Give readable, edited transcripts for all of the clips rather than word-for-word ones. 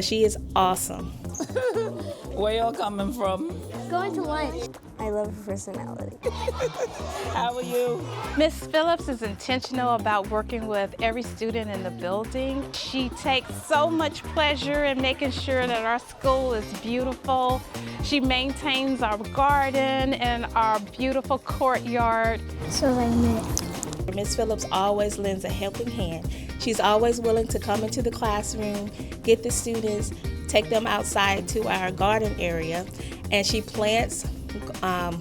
She is awesome. Where y'all coming from? Going to lunch. I love her personality. How are you? Miss Phillips is intentional about working with every student in the building. She takes so much pleasure in making sure that our school is beautiful. She maintains our garden and our beautiful courtyard. So I met. Miss Phillips always lends a helping hand. She's always willing to come into the classroom, get the students, take them outside to our garden area, and she plants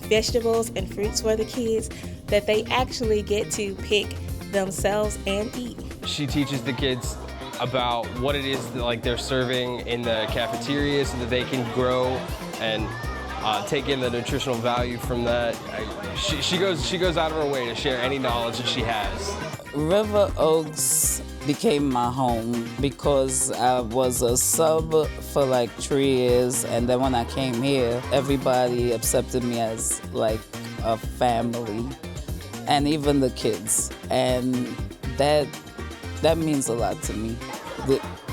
vegetables and fruits for the kids that they actually get to pick themselves and eat. She teaches the kids about what it is that, like, they're serving in the cafeteria so that they can grow and take in the nutritional value from that. She goes out of her way to share any knowledge that she has. River Oaks became my home because I was a sub for like 3 years, and then when I came here, everybody accepted me as like a family, and even the kids, and that means a lot to me.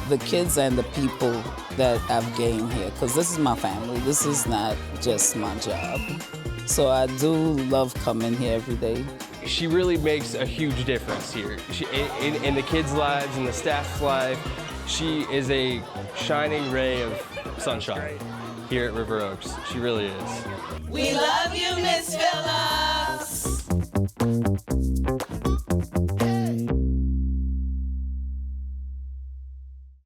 The kids and the people that I've gained here, because this is my family. This is not just my job. So I do love coming here every day. She really makes a huge difference here. In the kids' lives, in the staff's life, she is a shining ray of sunshine here at River Oaks. She really is. We love you, Miss Phillips.